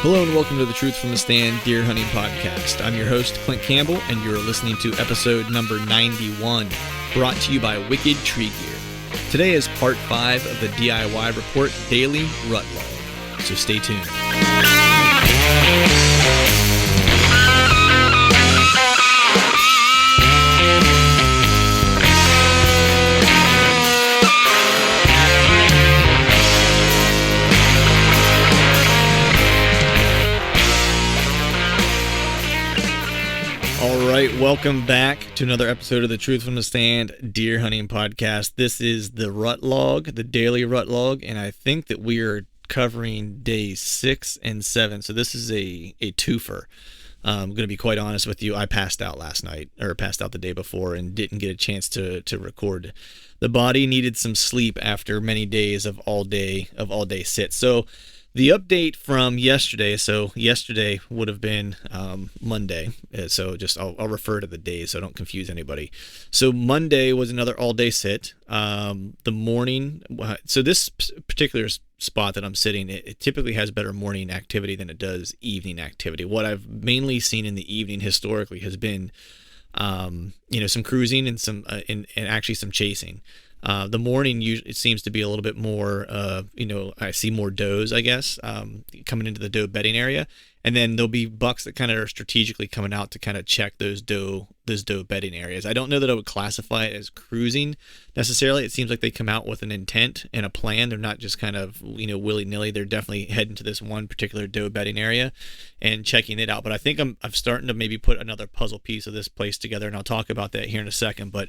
Hello and welcome to the Truth from the Stand Deer Hunting Podcast. I'm your host, Clint Campbell, and you're listening to episode number 91, brought to you by Wicked Tree Gear. Today is part 5 of the DIY Report Daily Rut Log, so stay tuned. All right, welcome back to another episode of the Truth from the Stand Deer Hunting Podcast. This is the Rut Log, the daily Rut Log, and I think that we are covering days 6 and 7. So this is a twofer. I'm going to be quite honest with you. I passed out last night, or passed out the day before, and didn't get a chance to record. The body needed some sleep after many days of all day sit. So the update from yesterday, so yesterday would have been Monday, so just I'll refer to the days so I don't confuse anybody. So Monday was another all-day sit. The morning, so this particular spot that I'm sitting, it typically has better morning activity than it does evening activity. What I've mainly seen in the evening historically has been, some cruising and some and actually some chasing. The morning usually it seems to be a little bit more, I see more does, I guess, coming into the doe bedding area, and then there'll be bucks that kind of are strategically coming out to kind of check those doe bedding areas. I don't know that I would classify it as cruising necessarily. It seems like they come out with an intent and a plan. They're not just kind of, willy-nilly. They're definitely heading to this one particular doe bedding area and checking it out. But I think I'm starting to maybe put another puzzle piece of this place together, and I'll talk about that here in a second. But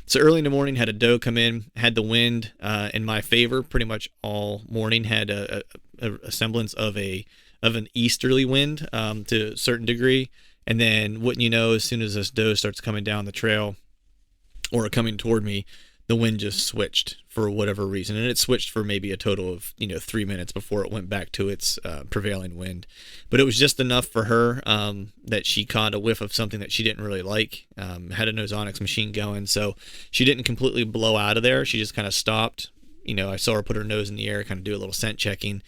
so early in the morning, had a doe come in, had the wind in my favor pretty much all morning, had a semblance of an easterly wind to a certain degree. And then, wouldn't you know, as soon as this doe starts coming down the trail or coming toward me, the wind just switched for whatever reason. And it switched for maybe a total of, 3 minutes before it went back to its prevailing wind. But it was just enough for her that she caught a whiff of something that she didn't really like. Had an Ozonics machine going, so she didn't completely blow out of there. She just kind of stopped. I saw her put her nose in the air, kind of do a little scent checking,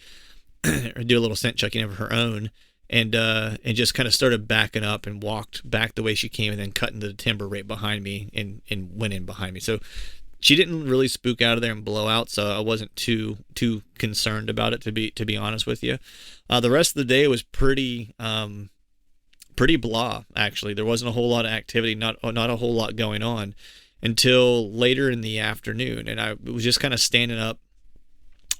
or do a little scent checking of her own. And just kind of started backing up and walked back the way she came, and then cut into the timber right behind me and went in behind me. So she didn't really spook out of there and blow out, so I wasn't too concerned about it, to be honest with you. The rest of the day was pretty blah, actually. There wasn't a whole lot of activity, not a whole lot going on until later in the afternoon, and I was just kind of standing up,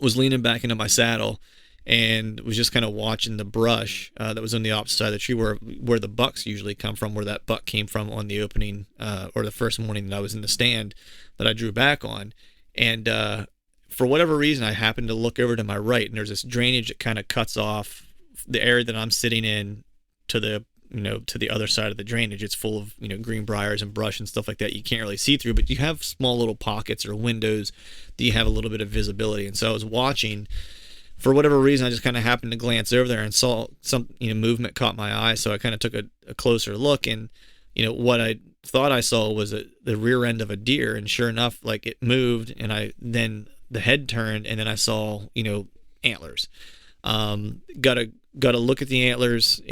was leaning back into my saddle, and was just kind of watching the brush that was on the opposite side of the tree where the bucks usually come from, where that buck came from on the opening or the first morning that I was in the stand that I drew back on. And for whatever reason, I happened to look over to my right, and there's this drainage that kind of cuts off the area that I'm sitting in to the other side of the drainage. It's full of, green briars and brush and stuff like that you can't really see through, but you have small little pockets or windows that you have a little bit of visibility. And so I was watching. For whatever reason, I just kind of happened to glance over there and saw some, movement caught my eye. So I kind of took a closer look, and, what I thought I saw was the rear end of a deer. And sure enough, like, it moved, and then the head turned, and then I saw, antlers. Got a look at the antlers,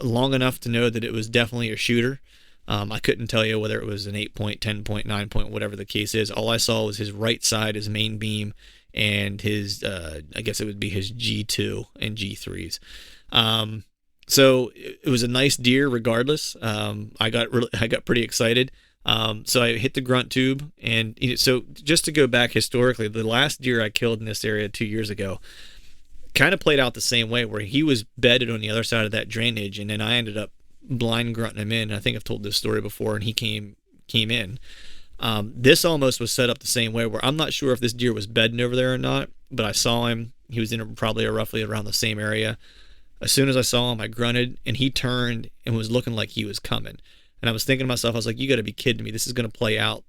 long enough to know that it was definitely a shooter. I couldn't tell you whether it was an 8-point, 10-point, 9-point, whatever the case is. All I saw was his right side, his main beam, and his, I guess it would be his G2 and G3s. So it was a nice deer regardless. I got pretty excited. So I hit the grunt tube, and so just to go back historically, the last deer I killed in this area 2 years ago kind of played out the same way, where he was bedded on the other side of that drainage, and then I ended up blind grunting him in. I think I've told this story before, and he came in. This almost was set up the same way, where I'm not sure if this deer was bedding over there or not, but I saw him. He was in probably roughly around the same area. As soon as I saw him, I grunted, and he turned and was looking like he was coming. And I was thinking to myself, I was like, you got to be kidding me. This is going to play out,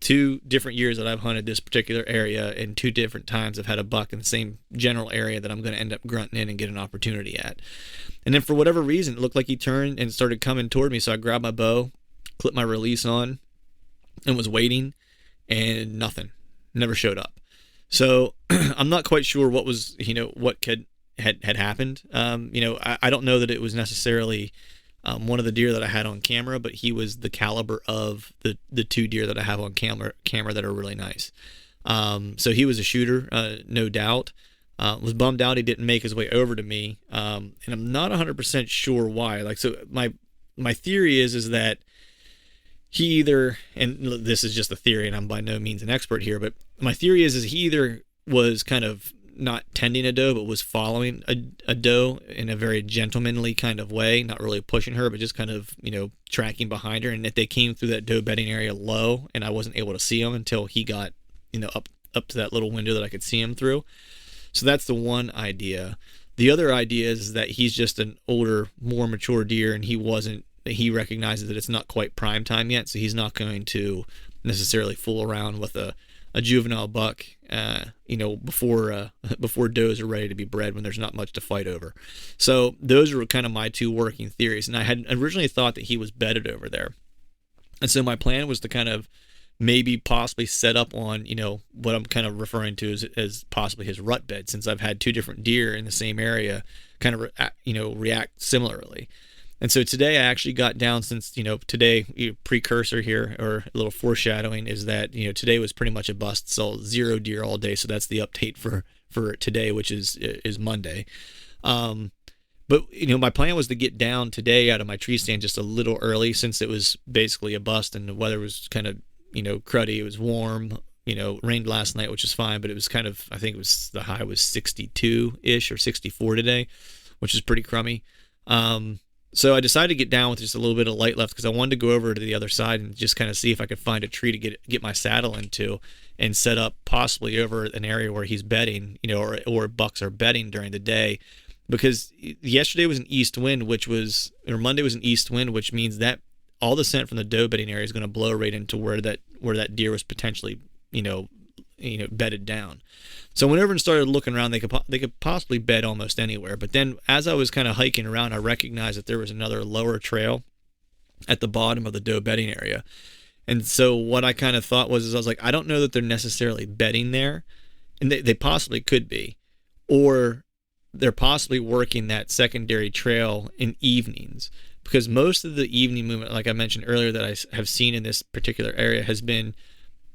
2 different years that I've hunted this particular area, and 2 different times I've had a buck in the same general area that I'm going to end up grunting in and get an opportunity at. And then for whatever reason, it looked like he turned and started coming toward me. So I grabbed my bow, clipped my release on, and was waiting, and nothing. Never showed up. So I'm not quite sure what was, what had happened. I don't know that it was necessarily one of the deer that I had on camera, but he was the caliber of the two deer that I have on camera that are really nice. So he was a shooter, no doubt. Was bummed out he didn't make his way over to me, and I'm not 100% sure why. Like, so my theory is that he either, and this is just a theory, and I'm by no means an expert here, but my theory is he either was kind of not tending a doe, but was following a doe in a very gentlemanly kind of way, not really pushing her, but just kind of, tracking behind her. And that they came through that doe bedding area low, and I wasn't able to see him until he got, up to that little window that I could see him through. So that's the one idea. The other idea is that he's just an older, more mature deer, and he recognizes that it's not quite prime time yet, so he's not going to necessarily fool around with a juvenile buck, before does are ready to be bred, when there's not much to fight over. So those are kind of my two working theories. And I had originally thought that he was bedded over there. And so my plan was to kind of maybe possibly set up on, what I'm kind of referring to as possibly his rut bed, since I've had two different deer in the same area kind of, react similarly. And so today I actually got down, since, today, precursor here, or a little foreshadowing, is that, today was pretty much a bust. So 0 deer all day. So that's the update for today, which is Monday. But, my plan was to get down today out of my tree stand just a little early, since it was basically a bust and the weather was kind of, cruddy. It was warm, rained last night, which is fine, but it was kind of, I think the high was 62-ish or 64 today, which is pretty crummy. So I decided to get down with just a little bit of light left, because I wanted to go over to the other side and just kind of see if I could find a tree to get my saddle into and set up possibly over an area where he's bedding, or bucks are bedding during the day. Because yesterday was an east wind, Monday was an east wind, which means that all the scent from the doe bedding area is going to blow right into where that deer was potentially, bedded down. So whenever I started looking around, they could possibly bed almost anywhere. But then as I was kind of hiking around, I recognized that there was another lower trail at the bottom of the doe bedding area. And so what I kind of thought was I was like, I don't know that they're necessarily bedding there, and they possibly could be, or they're possibly working that secondary trail in evenings, because most of the evening movement, like I mentioned earlier, that I have seen in this particular area has been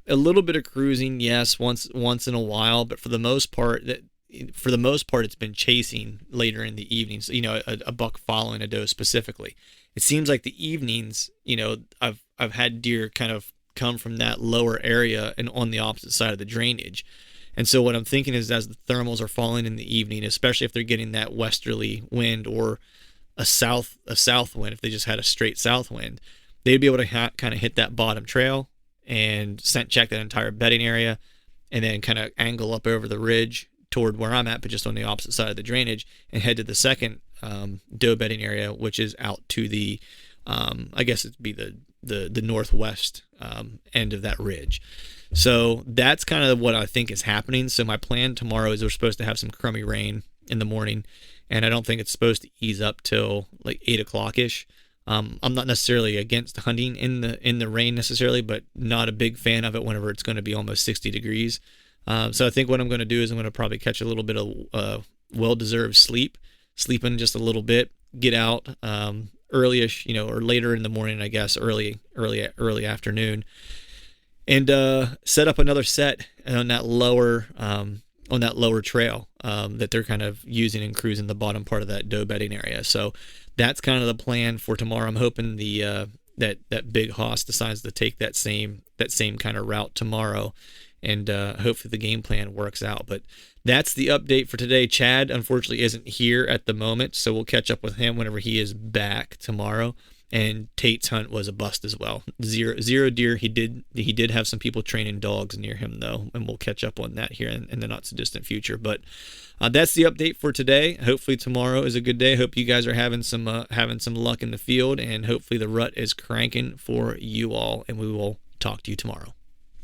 a little bit of cruising, yes, once in a while, but for the most part, it's been chasing later in the evenings. A buck following a doe specifically. It seems like the evenings, I've had deer kind of come from that lower area and on the opposite side of the drainage. And so what I'm thinking is, as the thermals are falling in the evening, especially if they're getting that westerly wind or a south wind, if they just had a straight south wind, they'd be able to kind of hit that bottom trail and scent check that entire bedding area, and then kind of angle up over the ridge toward where I'm at, but just on the opposite side of the drainage, and head to the second doe bedding area, which is out to the, I guess it'd be the northwest end of that ridge. So that's kind of what I think is happening. So my plan tomorrow is we're supposed to have some crummy rain in the morning, and I don't think it's supposed to ease up till like 8 o'clock ish. I'm not necessarily against hunting in the rain necessarily, but not a big fan of it whenever it's going to be almost 60 degrees. So I think what I'm going to do is I'm going to probably catch a little bit of well-deserved sleep in just a little bit, get out early-ish, or later in the morning, I guess, early afternoon, and set up another set on that lower trail that they're kind of using and cruising the bottom part of that doe bedding area. So that's kind of the plan for tomorrow. I'm hoping that big hoss decides to take that same kind of route tomorrow, and hopefully the game plan works out. But that's the update for today. Chad unfortunately isn't here at the moment, so we'll catch up with him whenever he is back tomorrow. And Tate's hunt was a bust as well. Zero deer. He did have some people training dogs near him though, and we'll catch up on that here in the not so distant future. But that's the update for today. Hopefully tomorrow is a good day. Hope you guys are having some luck in the field, and hopefully the rut is cranking for you all. And we will talk to you tomorrow.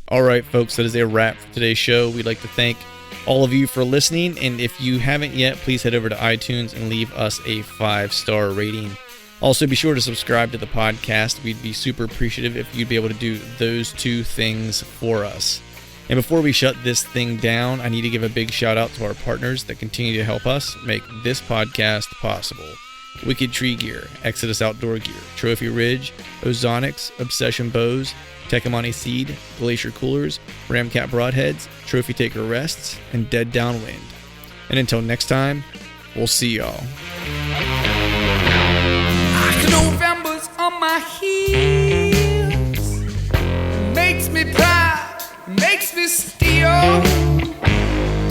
All right, folks, that is a wrap for today's show. We'd like to thank all of you for listening, and if you haven't yet, please head over to iTunes and leave us a 5-star rating. Also, be sure to subscribe to the podcast. We'd be super appreciative if you'd be able to do those two things for us. And before we shut this thing down, I need to give a big shout out to our partners that continue to help us make this podcast possible. Wicked Tree Gear, Exodus Outdoor Gear, Trophy Ridge, Ozonics, Obsession Bows, Tecomate Seed, Glacier Coolers, Ramcat Broadheads, Trophy Taker Rests, and Dead Downwind. And until next time, we'll see y'all. November's on my heels, makes me proud, makes me steal.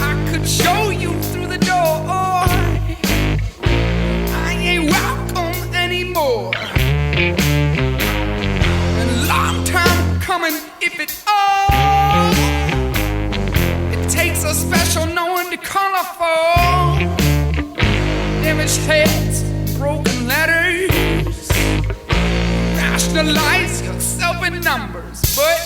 I could show you through the door, I ain't welcome anymore. And long time coming, if it all, it takes a special knowing to color for damaged heads, broken letters. Rationalize yourself in numbers, but